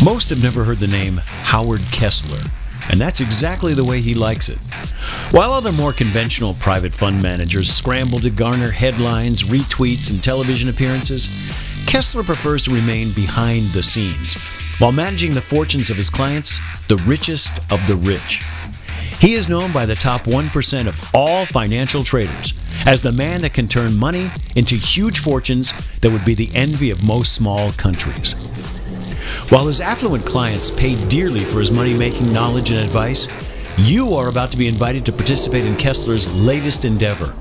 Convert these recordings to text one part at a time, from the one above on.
Most have never heard the name Howard Kessler, and that's exactly the way he likes it. While other more conventional private fund managers scramble to garner headlines, retweets, and television appearances, Kessler prefers to remain behind the scenes while managing the fortunes of his clients, the richest of the rich. He is known by the top 1% of all financial traders as the man that can turn money into huge fortunes that would be the envy of most small countries. While his affluent clients pay dearly for his money-making knowledge and advice, you are about to be invited to participate in Kessler's latest endeavor,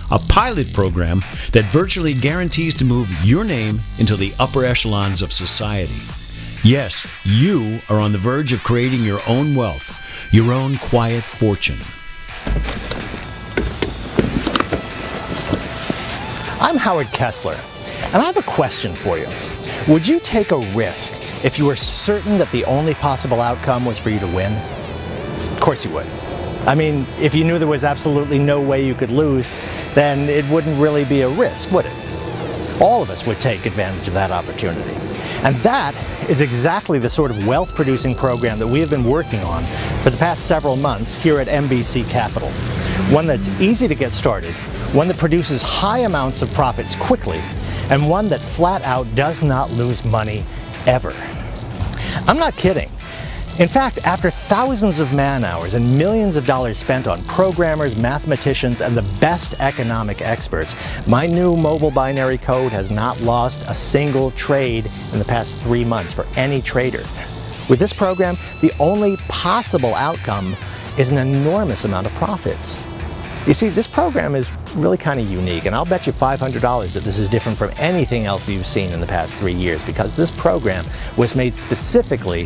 a pilot program that virtually guarantees to move your name into the upper echelons of society. Yes, you are on the verge of creating your own wealth, your own quiet fortune. I'm Howard Kessler, and I have a question for you. Would you take a risk if you were certain that the only possible outcome was for you to win? Of course you would. I mean, if you knew there was absolutely no way you could lose, then it wouldn't really be a risk, would it? All of us would take advantage of that opportunity. And that is exactly the sort of wealth-producing program that we have been working on for the past several months here at MBC Capital. One that's easy to get started, one that produces high amounts of profits quickly, and one that flat out does not lose money ever. I'm not kidding. In fact, after thousands of man-hours and millions of dollars spent on programmers, mathematicians, and the best economic experts, my new mobile binary code has not lost a single trade in the past 3 months for any trader. With this program, the only possible outcome is an enormous amount of profits. You see, this program is really kind of unique, and I'll bet you $500 that this is different from anything else you've seen in the past 3 years, because this program was made specifically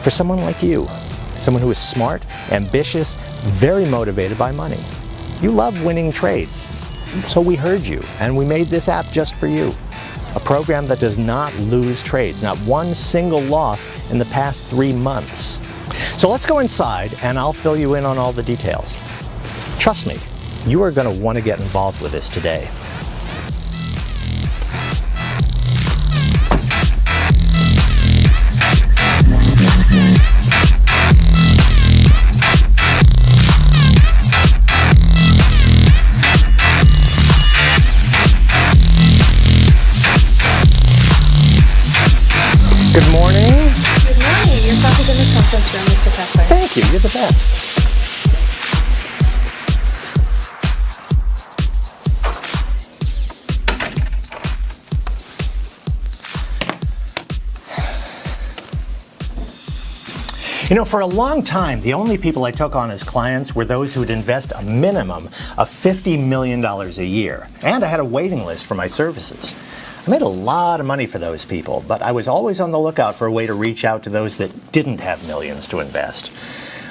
for someone like you, someone who is smart, ambitious, very motivated by money. You love winning trades, so we heard you, and we made this app just for you. A program that does not lose trades, not one single loss in the past 3 months. So let's go inside, and I'll fill you in on all the details. Trust me, you are going to want to get involved with this today. Good morning. Good morning. Your coffee's in the conference room, Mr. Kessler. Thank you. You're the best. You know, for a long time, the only people I took on as clients were those who would invest a minimum of $50 million a year. And I had a waiting list for my services. I made a lot of money for those people, but I was always on the lookout for a way to reach out to those that didn't have millions to invest.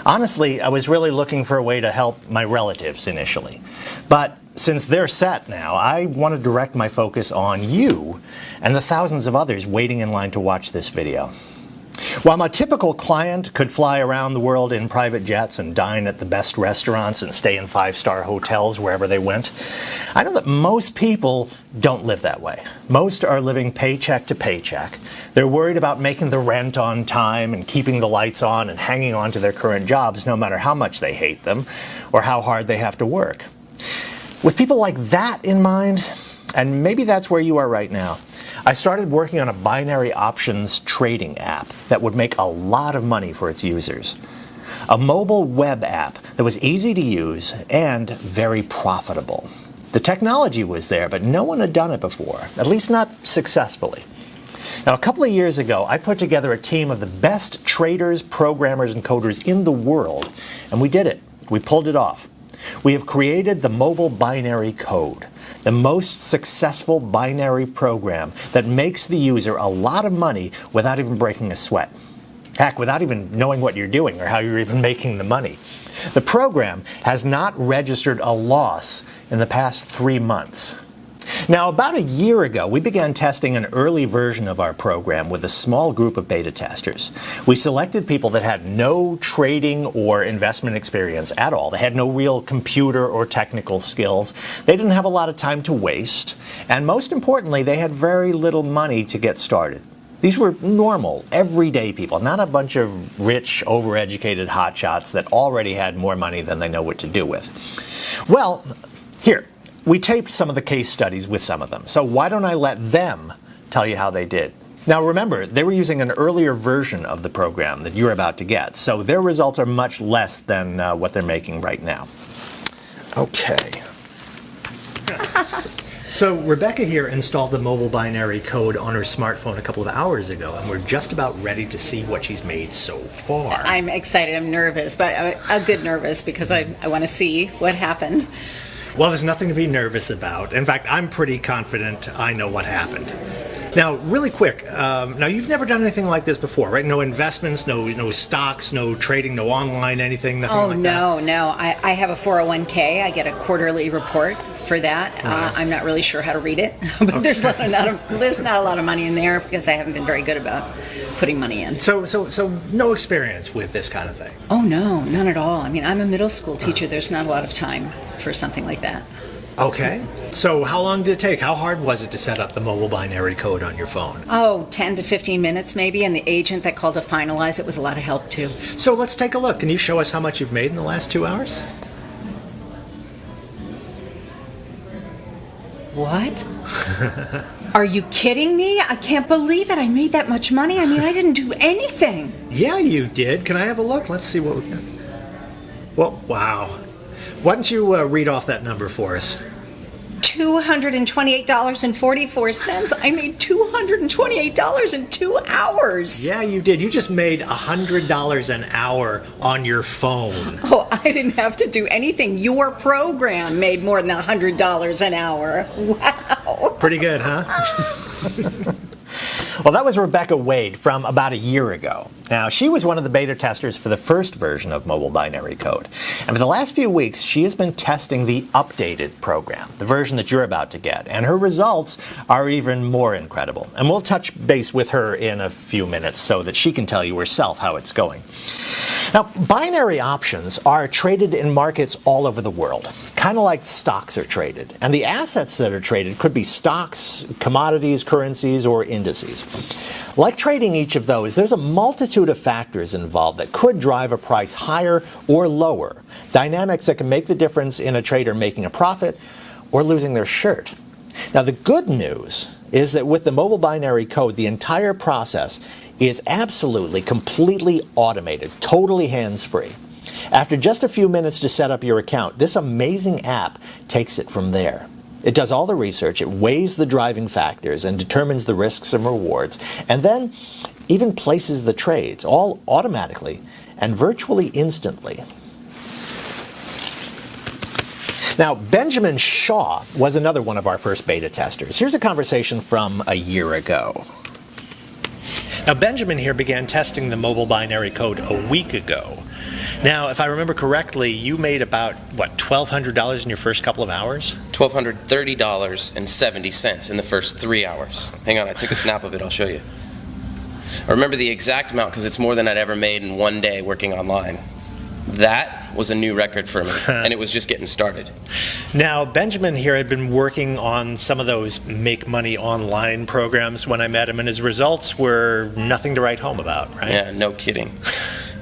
Honestly, I was really looking for a way to help my relatives initially. But since they're set now, I want to direct my focus on you and the thousands of others waiting in line to watch this video. While my typical client could fly around the world in private jets and dine at the best restaurants and stay in 5-star hotels wherever they went, I know that most people don't live that way. Most are living paycheck to paycheck. They're worried about making the rent on time and keeping the lights on and hanging on to their current jobs no matter how much they hate them or how hard they have to work. With people like that in mind, and maybe that's where you are right now, I started working on a binary options trading app that would make a lot of money for its users. A mobile web app that was easy to use and very profitable. The technology was there, but no one had done it before, at least not successfully. Now, a couple of years ago, I put together a team of the best traders, programmers, and coders in the world, and we did it. We pulled it off. We have created the mobile binary code, the most successful binary program that makes the user a lot of money without even breaking a sweat. Heck, without even knowing what you're doing or how you're even making the money. The program has not registered a loss in the past 3 months. Now, about a year ago, we began testing an early version of our program with a small group of beta testers. We selected people that had no trading or investment experience at all. They had no real computer or technical skills. They didn't have a lot of time to waste. And most importantly, they had very little money to get started. These were normal, everyday people, not a bunch of rich, overeducated hotshots that already had more money than they know what to do with. Well, here, we taped some of the case studies with some of them, so why don't I let them tell you how they did? Now remember, they were using an earlier version of the program that you're about to get, so their results are much less than what they're making right now. Okay. So Rebecca here installed the mobile binary code on her smartphone a couple of hours ago, and we're just about ready to see what she's made so far. I'm excited. I'm nervous, but a good nervous because I want to see what happened. Well, there's nothing to be nervous about. In fact, I'm pretty confident I know what happened. Now, really quick, now you've never done anything like this before, right? No investments, no stocks, no trading, no online anything, nothing like that? No. I have a 401k. I get a quarterly report for that. I'm not really sure how to read it, but there's not a lot of money in there because I haven't been very good about putting money in. So no experience with this kind of thing? Oh, no, none at all. I mean, I'm a middle school teacher. There's not a lot of time for something like that. Okay. So how long did it take? How hard was it to set up the mobile binary code on your phone? 10 to 15 minutes maybe, and the agent that called to finalize it was a lot of help too. So let's take a look. Can you show us how much you've made in the last 2 hours? What? Are you kidding me? I can't believe it. I made that much money. I mean, I didn't do anything. Yeah, you did. Can I have a look? Let's see what we got. Well, wow. Why don't you read off that number for us? $228.44. I made $228 in 2 hours. Yeah, you did. You just made $100 an hour on your phone. Oh, I didn't have to do anything. Your program made more than $100 an hour. Wow. Pretty good, huh? Well, that was Rebecca Wade from about a year ago. Now, she was one of the beta testers for the first version of mobile binary code. And for the last few weeks, she has been testing the updated program, the version that you're about to get. And her results are even more incredible. And we'll touch base with her in a few minutes so that she can tell you herself how it's going. Now, binary options are traded in markets all over the world, kind of like stocks are traded. And the assets that are traded could be stocks, commodities, currencies, or indices. Like trading each of those, there's a multitude of factors involved that could drive a price higher or lower, dynamics that can make the difference in a trader making a profit or losing their shirt. Now, the good news is that with the mobile binary code, the entire process is absolutely, completely automated, totally hands-free. After just a few minutes to set up your account, this amazing app takes it from there. It does all the research, it weighs the driving factors and determines the risks and rewards, and then even places the trades, all automatically and virtually instantly. Now, Benjamin Shaw was another one of our first beta testers. Here's a conversation from a year ago. Now, Benjamin here began testing the mobile binary code a week ago. Now, if I remember correctly, you made about, $1,200 in your first couple of hours? $1,230.70 in the first 3 hours. Hang on, I took a snap of it, I'll show you. I remember the exact amount because it's more than I'd ever made in one day working online. That was a new record for me, and it was just getting started. Now, Benjamin here had been working on some of those make money online programs when I met him, and his results were nothing to write home about, right? Yeah, no kidding.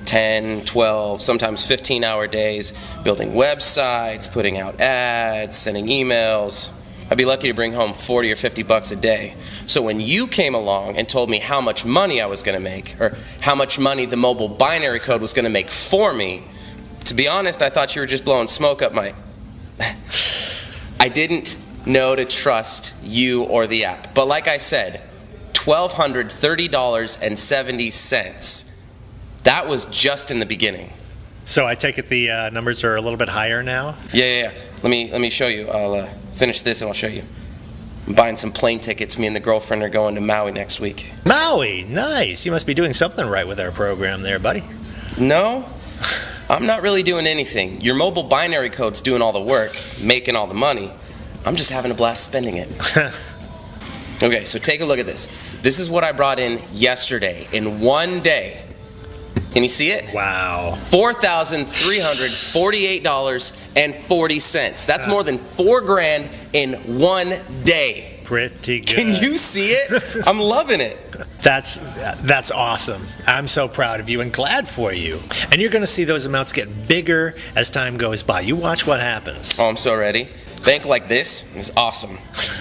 10, 12, sometimes 15-hour days, building websites, putting out ads, sending emails. I'd be lucky to bring home 40 or 50 bucks a day. So when you came along and told me how much money I was going to make, or how much money the mobile binary code was going to make for me, to be honest, I thought you were just blowing smoke up my... I didn't know to trust you or the app. But like I said, $1,230.70. That was just in the beginning. So I take it the numbers are a little bit higher now? Yeah. Let me show you. I'll finish this and I'll show you. I'm buying some plane tickets. Me and the girlfriend are going to Maui next week. Maui, nice. You must be doing something right with our program there, buddy. No, I'm not really doing anything. Your mobile binary code's doing all the work, making all the money. I'm just having a blast spending it. Okay, so take a look at this. This is what I brought in yesterday in one day. Can you see it? Wow. $4,348.40. That's more than $4,000 in one day. Pretty good. Can you see it? I'm loving it. That's awesome. I'm so proud of you and glad for you. And you're going to see those amounts get bigger as time goes by. You watch what happens. Oh, I'm so ready. Bank like this is awesome.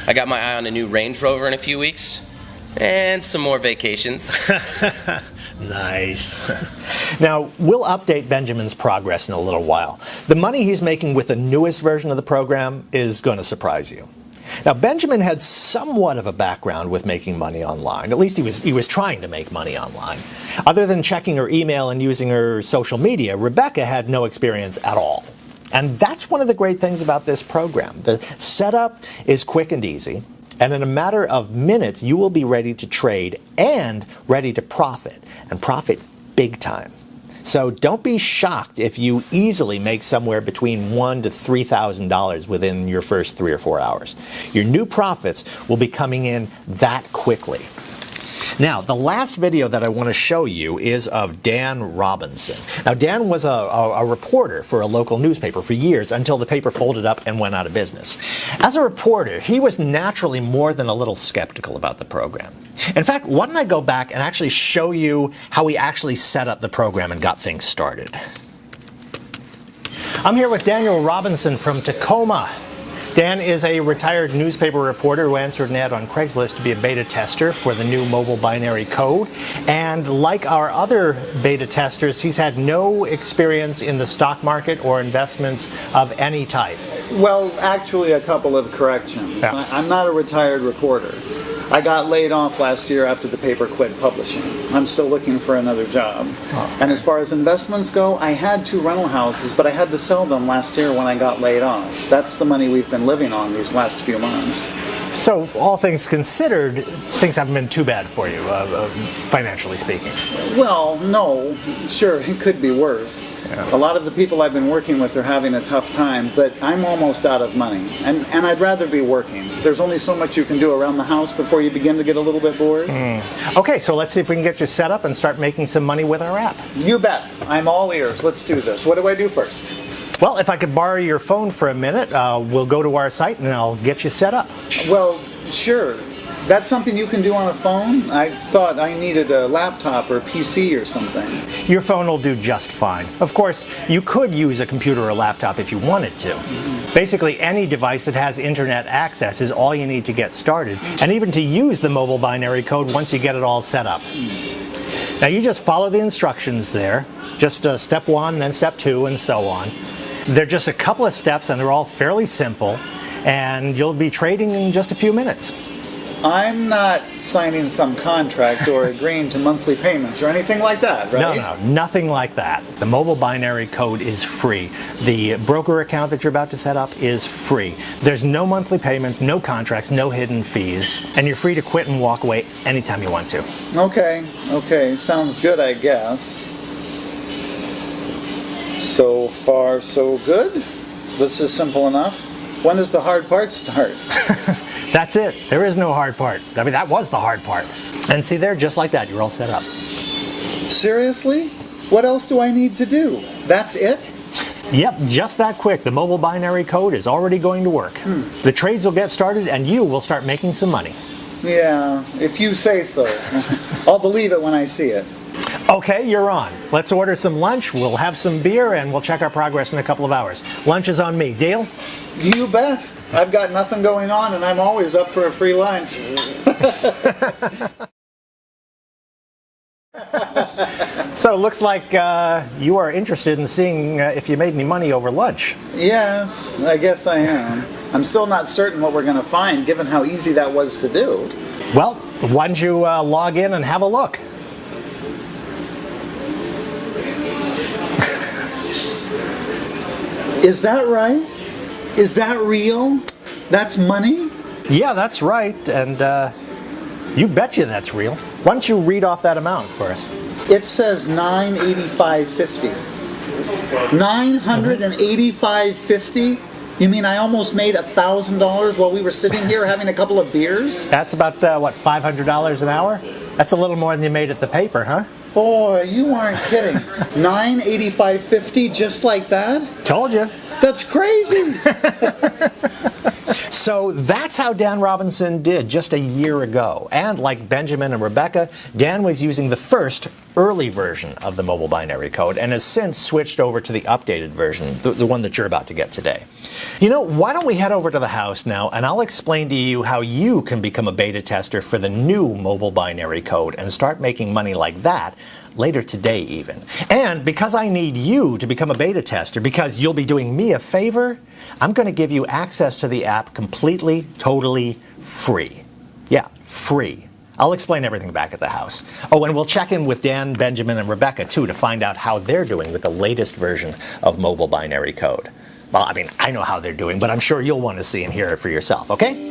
I got my eye on a new Range Rover in a few weeks. And some more vacations. Nice. Now, we'll update Benjamin's progress in a little while. The money he's making with the newest version of the program is going to surprise you. Now, Benjamin had somewhat of a background with making money online. At least he was trying to make money online. Other than checking her email and using her social media, Rebecca had no experience at all. And that's one of the great things about this program. The setup is quick and easy. And in a matter of minutes, you will be ready to trade and ready to profit, and profit big time. So don't be shocked if you easily make somewhere between $1,000 to $3,000 within your first 3 or 4 hours. Your new profits will be coming in that quickly. Now, the last video that I want to show you is of Dan Robinson. Now, Dan was a reporter for a local newspaper for years until the paper folded up and went out of business. As a reporter, he was naturally more than a little skeptical about the program. In fact, why don't I go back and actually show you how he actually set up the program and got things started. I'm here with Daniel Robinson from Tacoma. Dan is a retired newspaper reporter who answered an ad on Craigslist to be a beta tester for the new mobile binary code. And like our other beta testers, he's had no experience in the stock market or investments of any type. Well, actually, a couple of corrections. Yeah. I'm not a retired reporter. I got laid off last year after the paper quit publishing. I'm still looking for another job. Oh. And as far as investments go, I had 2 rental houses, but I had to sell them last year when I got laid off. That's the money we've been living on these last few months. So, all things considered, things haven't been too bad for you, financially speaking. Well, no. Sure, it could be worse. Yeah. A lot of the people I've been working with are having a tough time, but I'm almost out of money. And I'd rather be working. There's only so much you can do around the house before you begin to get a little bit bored. Okay, so let's see if we can get you set up and start making some money with our app. You bet. I'm all ears. Let's do this. What do I do first? Well, if I could borrow your phone for a minute, we'll go to our site and I'll get you set up. Well, sure. That's something you can do on a phone? I thought I needed a laptop or a PC or something. Your phone will do just fine. Of course, you could use a computer or laptop if you wanted to. Basically, any device that has internet access is all you need to get started, and even to use the mobile binary code once you get it all set up. Now, you just follow the instructions there. Just step 1, then step 2, and so on. They're just a couple of steps, and they're all fairly simple, and you'll be trading in just a few minutes. I'm not signing some contract or agreeing to monthly payments or anything like that, right? No, nothing like that. The mobile binary code is free. The broker account that you're about to set up is free. There's no monthly payments, no contracts, no hidden fees, and you're free to quit and walk away anytime you want to. Okay. Sounds good, I guess. So far, so good. This is simple enough. When does the hard part start? That's it. There is no hard part. I mean, that was the hard part. And see there, just like that, you're all set up. Seriously? What else do I need to do? That's it? Yep, just that quick. The mobile binary code is already going to work. The trades will get started and you will start making some money. Yeah, if you say so. I'll believe it when I see it. Okay, you're on. Let's order some lunch, we'll have some beer, and we'll check our progress in a couple of hours. Lunch is on me. Deal? You bet. I've got nothing going on and I'm always up for a free lunch. So it looks like you are interested in seeing if you made any money over lunch. Yes, I guess I am. I'm still not certain what we're going to find, given how easy that was to do. Well, why don't you log in and have a look? Is that right? Is that real? That's money? Yeah, that's right, and you betcha that's real. Why don't you read off that amount for us? It says $985.50. $985.50? You mean I almost made $1,000 while we were sitting here having a couple of beers? That's about, $500 an hour? That's a little more than you made at the paper, huh? Boy, you aren't kidding. $985.50 just like that? Told you. That's crazy. So that's how Dan Robinson did just a year ago. And like Benjamin and Rebecca, Dan was using the first early version of the mobile binary code and has since switched over to the updated version, the one that you're about to get today. You know, why don't we head over to the house now and I'll explain to you how you can become a beta tester for the new mobile binary code and start making money like that later today even. And because I need you to become a beta tester, because you'll be doing me a favor, I'm going to give you access to the app completely, totally free. Yeah, free. I'll explain everything back at the house. Oh, and we'll check in with Dan, Benjamin, and Rebecca, too, to find out how they're doing with the latest version of mobile binary code. Well, I mean, I know how they're doing, but I'm sure you'll want to see and hear it for yourself, okay?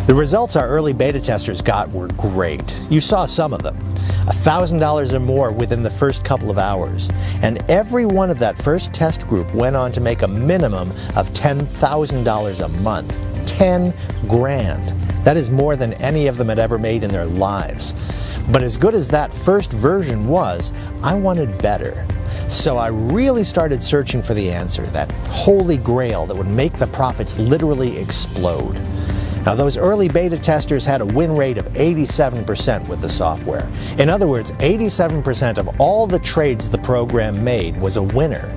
The results our early beta testers got were great. You saw some of them. $1,000 or more within the first couple of hours. And every one of that first test group went on to make a minimum of $10,000 a month. 10 grand. That is more than any of them had ever made in their lives. But as good as that first version was, I wanted better. So I really started searching for the answer, that holy grail that would make the profits literally explode. Now, those early beta testers had a win rate of 87% with the software. In other words, 87% of all the trades the program made was a winner.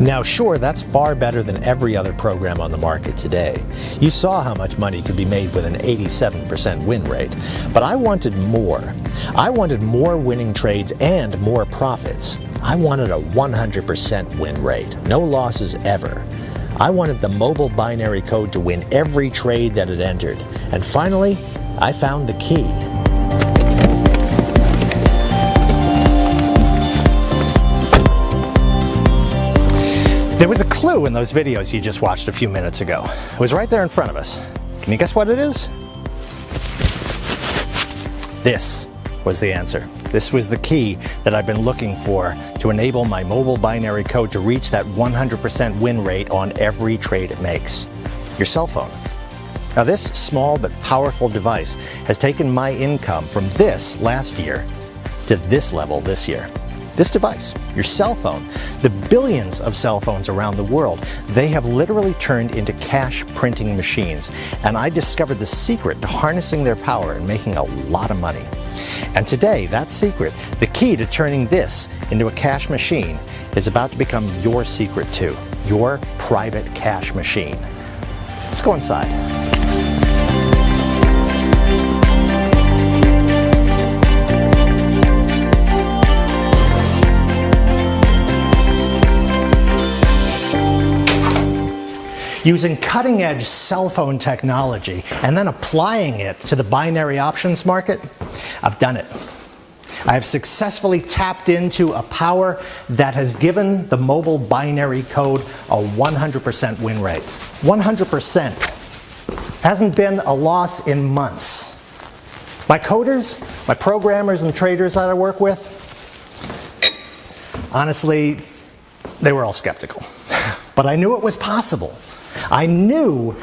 Now, sure, that's far better than every other program on the market today. You saw how much money could be made with an 87% win rate. But I wanted more. I wanted more winning trades and more profits. I wanted a 100% win rate. No losses ever. I wanted the mobile binary code to win every trade that it entered. And finally, I found the key. There was a clue in those videos you just watched a few minutes ago. It was right there in front of us. Can you guess what it is? This was the answer. This was the key that I've been looking for to enable my mobile binary code to reach that 100% win rate on every trade it makes. Your cell phone. Now, this small but powerful device has taken my income from this last year to this level this year. This device, your cell phone, the billions of cell phones around the world, they have literally turned into cash printing machines. And I discovered the secret to harnessing their power and making a lot of money. And today, that secret, the key to turning this into a cash machine, is about to become your secret too. Your private cash machine. Let's go inside. Using cutting-edge cell phone technology and then applying it to the binary options market, I've done it. I have successfully tapped into a power that has given the mobile binary code a 100% win rate. 100%. Hasn't been a loss in months. My coders, my programmers and traders that I work with, honestly, they were all skeptical. But I knew it was possible. I knew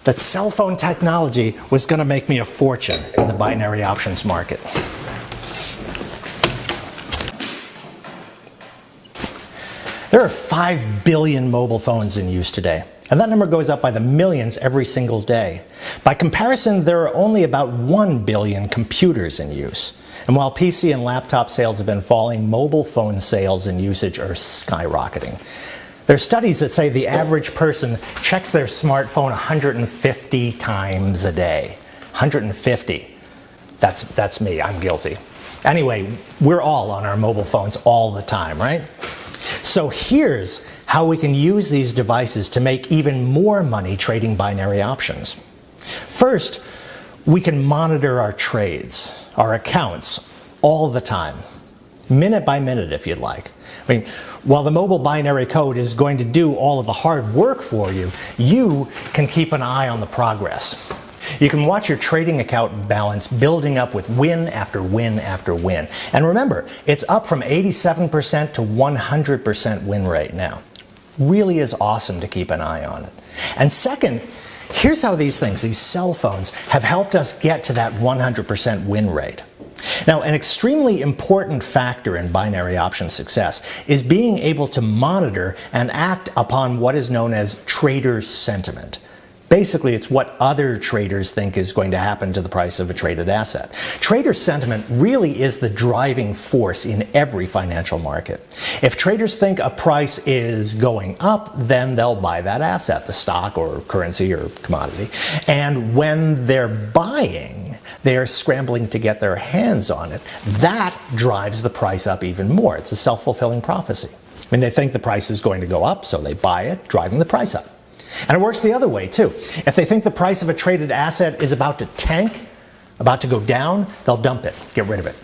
that cell phone technology was going to make me a fortune in the binary options market. There are 5 billion mobile phones in use today, and that number goes up by the millions every single day. By comparison, there are only about 1 billion computers in use. And while PC and laptop sales have been falling, mobile phone sales and usage are skyrocketing. There are studies that say the average person checks their smartphone 150 times a day. 150. That's me. I'm guilty. Anyway, we're all on our mobile phones all the time, right? So here's how we can use these devices to make even more money trading binary options. First, we can monitor our trades, our accounts, all the time. Minute by minute, if you'd like. I mean, while the mobile binary code is going to do all of the hard work for you, you can keep an eye on the progress. You can watch your trading account balance building up with win after win after win. And remember, it's up from 87% to 100% win rate now. Really is awesome to keep an eye on it. And second, here's how these things, these cell phones, have helped us get to that 100% win rate. Now, an extremely important factor in binary option success is being able to monitor and act upon what is known as trader sentiment. Basically, it's what other traders think is going to happen to the price of a traded asset. Trader sentiment really is the driving force in every financial market. If traders think a price is going up, then they'll buy that asset, the stock or currency or commodity. And when they're buying, they're scrambling to get their hands on it. That drives the price up even more. It's a self-fulfilling prophecy. I mean, they think the price is going to go up, so they buy it, driving the price up. And it works the other way, too. If they think the price of a traded asset is about to tank, about to go down, they'll dump it, get rid of it.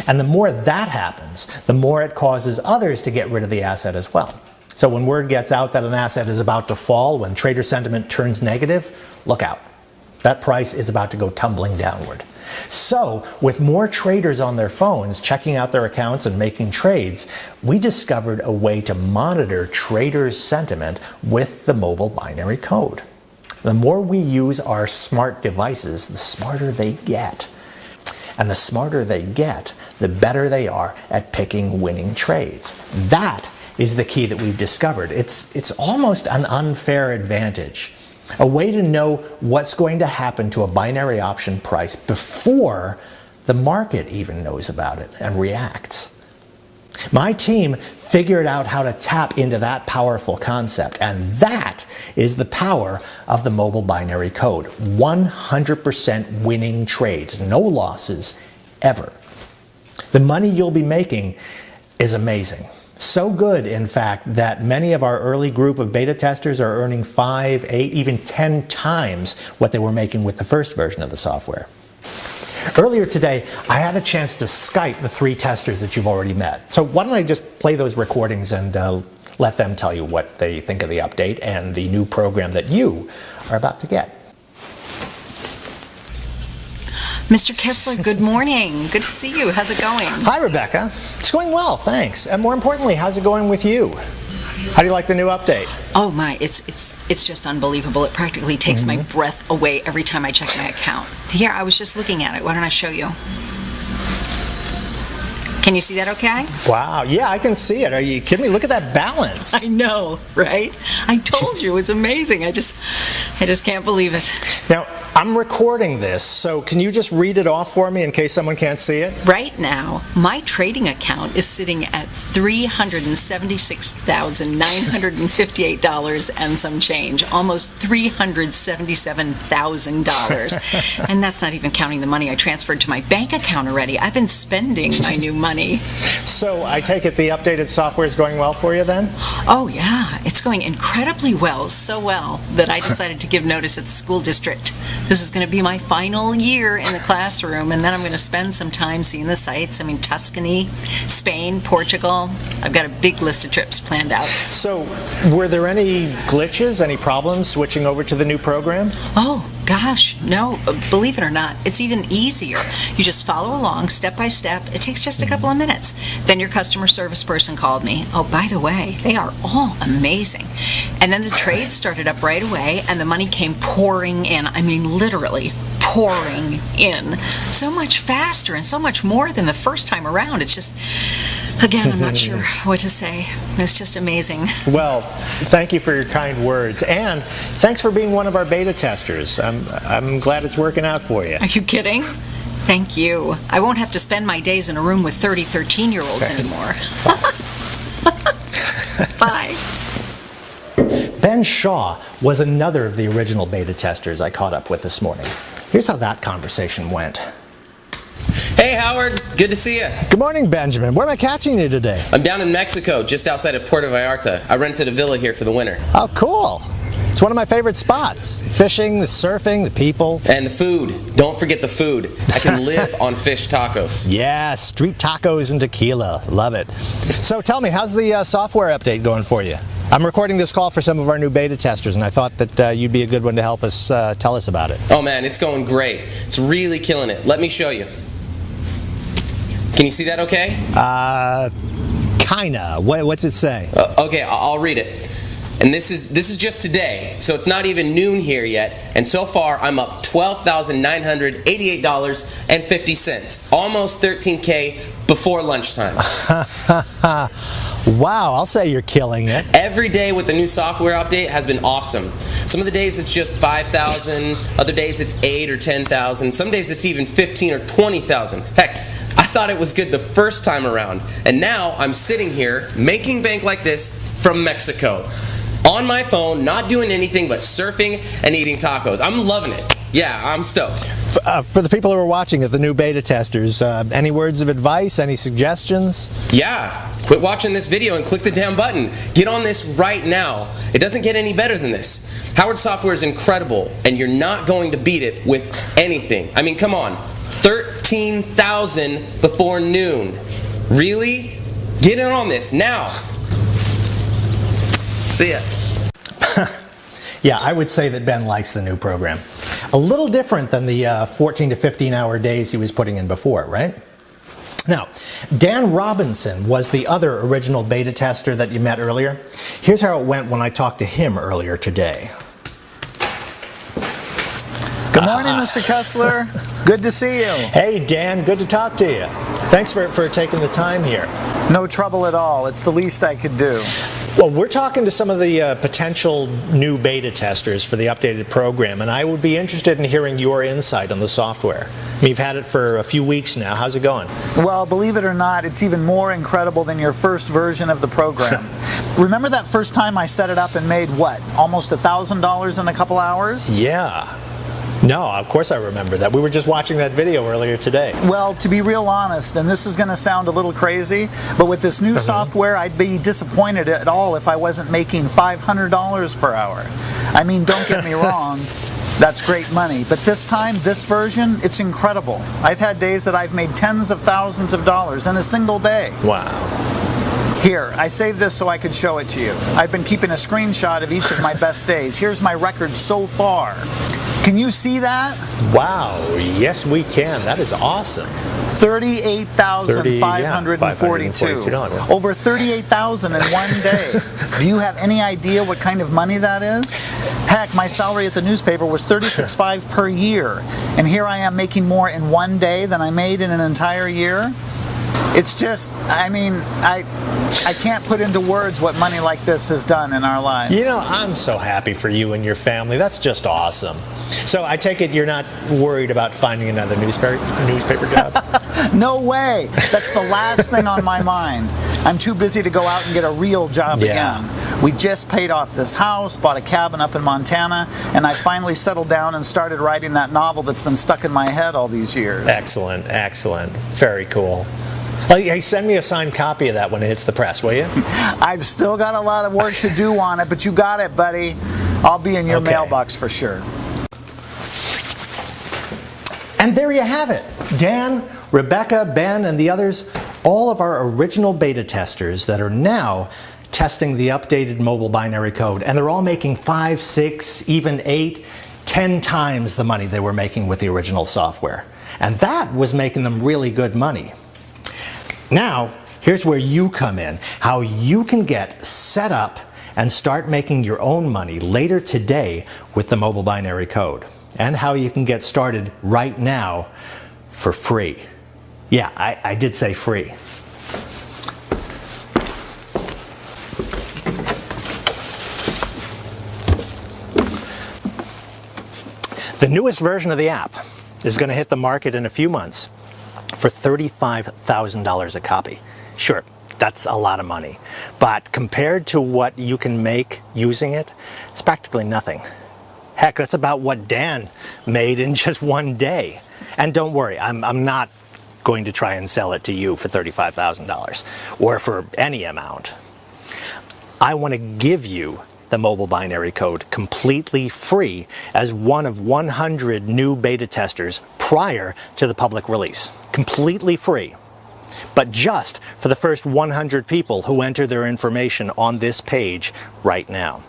And the more that happens, the more it causes others to get rid of the asset as well. So when word gets out that an asset is about to fall, when trader sentiment turns negative, look out. That price is about to go tumbling downward. So, with more traders on their phones checking out their accounts and making trades, we discovered a way to monitor traders' sentiment with the mobile binary code. The more we use our smart devices, the smarter they get. And the smarter they get, the better they are at picking winning trades. That is the key that we've discovered. It's almost an unfair advantage. A way to know what's going to happen to a binary option price before the market even knows about it and reacts. My team figured out how to tap into that powerful concept, and that is the power of the mobile binary code. 100% winning trades, no losses, ever. The money you'll be making is amazing. So good, in fact, that many of our early group of beta testers are earning 5, 8, even 10 times what they were making with the first version of the software. Earlier today, I had a chance to Skype the 3 testers that you've already met. So why don't I just play those recordings and let them tell you what they think of the update and the new program that you are about to get. Mr. Kessler, good morning. Good to see you. How's it going? Hi, Rebecca. It's going well, thanks. And more importantly, how's it going with you? How do you like the new update? Oh my, it's just unbelievable. It practically takes my breath away every time I check my account. Here, I was just looking at it. Why don't I show you? Can you see that okay? Wow, yeah, I can see it. Are you kidding me? Look at that balance. I know, right? I told you, it's amazing. I just can't believe it. Now, I'm recording this, so can you just read it off for me in case someone can't see it? Right now, my trading account is sitting at $376,958 and some change, almost $377,000. And that's not even counting the money I transferred to my bank account already. I've been spending my new money. So I take it the updated software is going well for you then? Oh yeah, it's going incredibly well, so well that I decided to give notice at the school district. This is going to be my final year in the classroom, and then I'm going to spend some time seeing the sights. I mean, Tuscany, Spain, Portugal. I've got a big list of trips planned out. So were there any glitches, any problems switching over to the new program? Oh, gosh, no. Believe it or not, it's even easier. You just follow along step by step. It takes just a couple of minutes. Then your customer service person called me. Oh, by the way, they are all amazing. And then the trade started up right away, and the money came pouring in. I mean, literally pouring in. So much faster and so much more than the first time around. It's just, again, I'm not sure what to say. It's just amazing. Well, thank you for your kind words, and thanks for being one of our beta testers. I'm glad it's working out for you. Are you kidding? Thank you. I won't have to spend my days in a room with 30 13-year-olds anymore. Bye. Ben Shaw was another of the original beta testers I caught up with this morning. Here's how that conversation went. Hey, Howard. Good to see you. Good morning, Benjamin. Where am I catching you today? I'm down in Mexico, just outside of Puerto Vallarta. I rented a villa here for the winter. Oh, cool. It's one of my favorite spots. Fishing, the surfing, the people. And the food. Don't forget the food. I can live on fish tacos. Yeah, street tacos and tequila. Love it. So tell me, how's the software update going for you? I'm recording this call for some of our new beta testers, and I thought that you'd be a good one to help us tell us about it. Oh man, it's going great. It's really killing it. Let me show you. Can you see that okay? Kinda. What's it say? Okay, I'll read it. And this is just today, so it's not even noon here yet. And so far, I'm up $12,988.50, almost $13K before lunchtime. Wow, I'll say you're killing it. Every day with the new software update has been awesome. Some of the days it's just 5,000, other days it's 8 or 10,000, some days it's even 15 or 20,000. Heck, I thought it was good the first time around, and now I'm sitting here making bank like this from Mexico. On my phone, not doing anything but surfing and eating tacos. I'm loving it. Yeah, I'm stoked. For the people who are watching it, the new beta testers, any words of advice, any suggestions? Yeah, quit watching this video and click the damn button. Get on this right now. It doesn't get any better than this. Howard Software is incredible, and you're not going to beat it with anything. I mean, come on. 13,000 before noon. Really? Get in on this now. See ya. Yeah, I would say that Ben likes the new program. A little different than the 14 to 15 hour days he was putting in before, right? Now, Dan Robinson was the other original beta tester that you met earlier. Here's how it went when I talked to him earlier today. Good morning, Mr. Kessler. Good to see you. Hey, Dan, good to talk to you. Thanks for taking the time here. No trouble at all. It's the least I could do. Well, we're talking to some of the potential new beta testers for the updated program, and I would be interested in hearing your insight on the software. You've had it for a few weeks now. How's it going? Well, believe it or not, it's even more incredible than your first version of the program. Remember that first time I set it up and made, what, almost $1,000 in a couple hours? Yeah. No, of course I remember that. We were just watching that video earlier today. Well, to be real honest, and this is going to sound a little crazy, but with this new software, I'd be disappointed at all if I wasn't making $500 per hour. I mean, don't get me wrong, that's great money. But this time, this version, it's incredible. I've had days that I've made tens of thousands of dollars in a single day. Wow. Here, I saved this so I could show it to you. I've been keeping a screenshot of each of my best days. Here's my record so far. Can you see that? Wow, yes we can. That is awesome. 38,542. Over 38,000 in one day. Do you have any idea what kind of money that is? Heck, my salary at the newspaper was $36,500 per year. And here I am making more in one day than I made in an entire year. It's just, I mean, I can't put into words what money like this has done in our lives. You know, I'm so happy for you and your family. That's just awesome. So I take it you're not worried about finding another newspaper job? No way. That's the last thing on my mind. I'm too busy to go out and get a real job again. We just paid off this house, bought a cabin up in Montana, and I finally settled down and started writing that novel that's been stuck in my head all these years. Excellent, excellent. Very cool. Well, hey, send me a signed copy of that when it hits the press, will you? I've still got a lot of work to do on it, but you got it, buddy. I'll be in your mailbox for sure. And there you have it. Dan, Rebecca, Ben, and the others, all of our original beta testers that are now testing the updated mobile binary code. And they're all making 5, 6, even 8, 10 times the money they were making with the original software. And that was making them really good money. Now, here's where you come in, how you can get set up and start making your own money later today with the mobile binary code, and how you can get started right now for free. Yeah, I did say free. The newest version of the app is going to hit the market in a few months for $35,000 a copy. Sure, that's a lot of money, but compared to what you can make using it, it's practically nothing. Heck, that's about what Dan made in just one day. And don't worry, I'm not going to try and sell it to you for $35,000 or for any amount. I want to give you the mobile binary code completely free as one of 100 new beta testers prior to the public release. Completely free. But just for the first 100 people who enter their information on this page right now.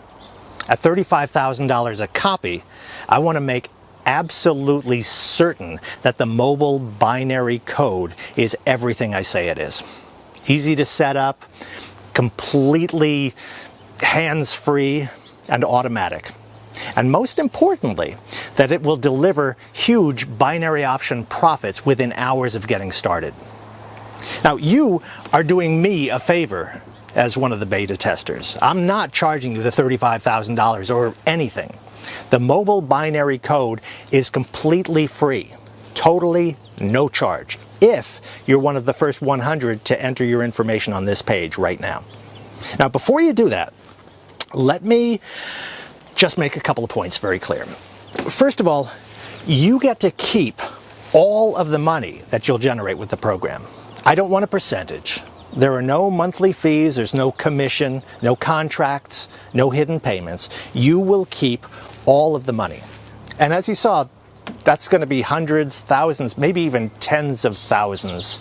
At $35,000 a copy, I want to make absolutely certain that the mobile binary code is everything I say it is. Easy to set up, completely hands-free and automatic. And most importantly, that it will deliver huge binary option profits within hours of getting started. Now, you are doing me a favor as one of the beta testers. I'm not charging you the $35,000 or anything. The mobile binary code is completely free, totally no charge, if you're one of the first 100 to enter your information on this page right now. Now, before you do that, let me just make a couple of points very clear. First of all, you get to keep all of the money that you'll generate with the program. I don't want a percentage. There are no monthly fees, there's no commission, no contracts, no hidden payments. You will keep all of the money. And as you saw, that's going to be hundreds, thousands, maybe even tens of thousands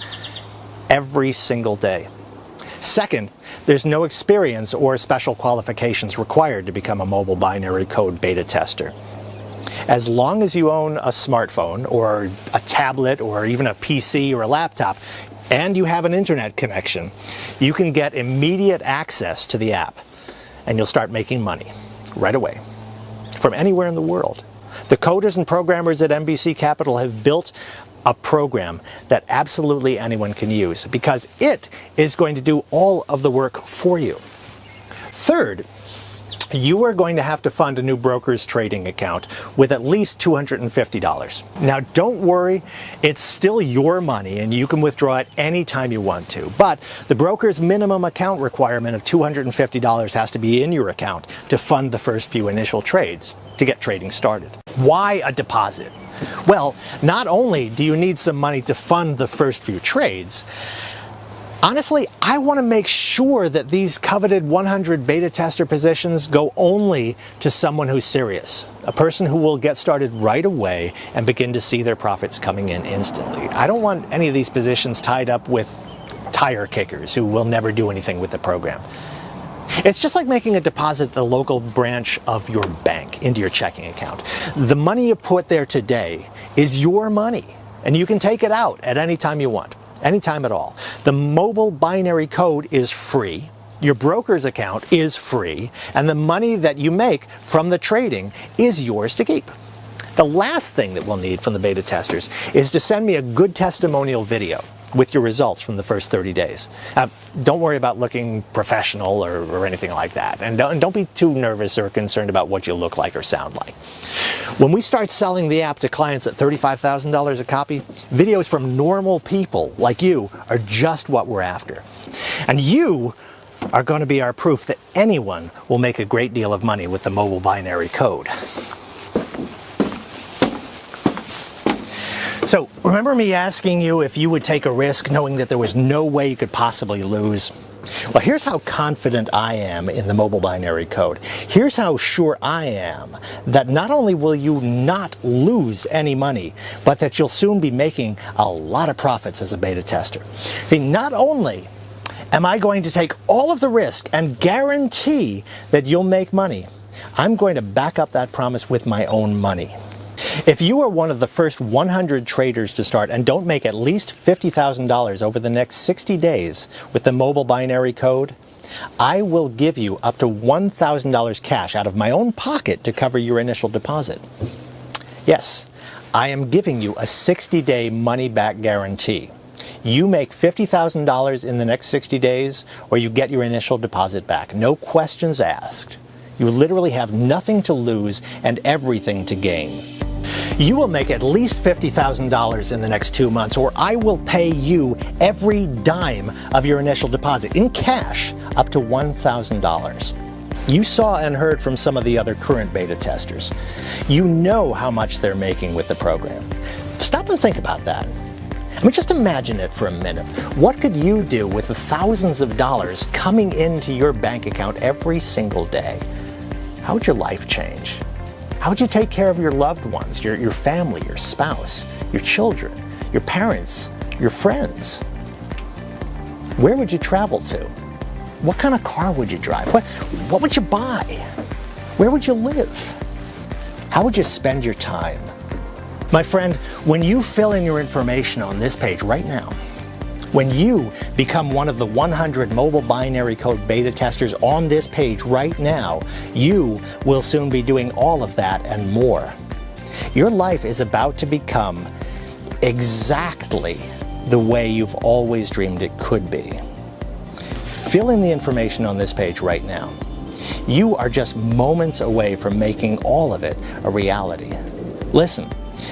every single day. Second, there's no experience or special qualifications required to become a mobile binary code beta tester. As long as you own a smartphone or a tablet or even a PC or a laptop, and you have an internet connection, you can get immediate access to the app, and you'll start making money right away from anywhere in the world. The coders and programmers at NBC Capital have built a program that absolutely anyone can use because it is going to do all of the work for you. Third, you are going to have to fund a new broker's trading account with at least $250. Now, don't worry, it's still your money and you can withdraw it any time you want to. But the broker's minimum account requirement of $250 has to be in your account to fund the first few initial trades to get trading started. Why a deposit? Well, not only do you need some money to fund the first few trades, honestly, I want to make sure that these coveted 100 beta tester positions go only to someone who's serious, a person who will get started right away and begin to see their profits coming in instantly. I don't want any of these positions tied up with tire kickers who will never do anything with the program. It's just like making a deposit at the local branch of your bank into your checking account. The money you put there today is your money, and you can take it out at any time you want. Anytime at all. The mobile binary code is free, your broker's account is free, and the money that you make from the trading is yours to keep. The last thing that we'll need from the beta testers is to send me a good testimonial video with your results from the first 30 days. Don't worry about looking professional or anything like that. And don't be too nervous or concerned about what you look like or sound like. When we start selling the app to clients at $35,000 a copy, videos from normal people like you are just what we're after. And you are going to be our proof that anyone will make a great deal of money with the mobile binary code. So, remember me asking you if you would take a risk knowing that there was no way you could possibly lose? Well, here's how confident I am in the mobile binary code. Here's how sure I am that not only will you not lose any money, but that you'll soon be making a lot of profits as a beta tester. See, not only am I going to take all of the risk and guarantee that you'll make money, I'm going to back up that promise with my own money. If you are one of the first 100 traders to start and don't make at least $50,000 over the next 60 days with the mobile binary code, I will give you up to $1,000 cash out of my own pocket to cover your initial deposit. Yes, I am giving you a 60-day money-back guarantee. You make $50,000 in the next 60 days, or you get your initial deposit back. No questions asked. You literally have nothing to lose and everything to gain. You will make at least $50,000 in the next 2 months, or I will pay you every dime of your initial deposit in cash up to $1,000. You saw and heard from some of the other current beta testers. You know how much they're making with the program. Stop and think about that. I mean, just imagine it for a minute. What could you do with the thousands of dollars coming into your bank account every single day? How would your life change? How would you take care of your loved ones, your family, your spouse, your children, your parents, your friends? Where would you travel to? What kind of car would you drive? What would you buy? Where would you live? How would you spend your time? My friend, when you fill in your information on this page right now, When you become one of the 100 mobile binary code beta testers on this page right now, you will soon be doing all of that and more. Your life is about to become exactly the way you've always dreamed it could be. Fill in the information on this page right now. You are just moments away from making all of it a reality. Listen,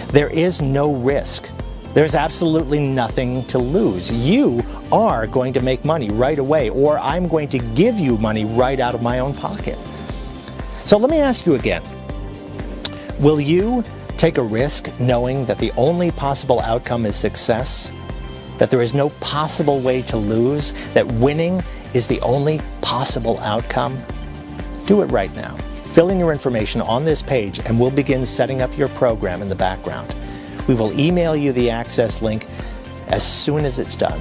there is no risk. There's absolutely nothing to lose. You are going to make money right away, or I'm going to give you money right out of my own pocket. So let me ask you again. Will you take a risk knowing that the only possible outcome is success? That there is no possible way to lose? That winning is the only possible outcome? Do it right now. Fill in your information on this page and we'll begin setting up your program in the background. We will email you the access link as soon as it's done.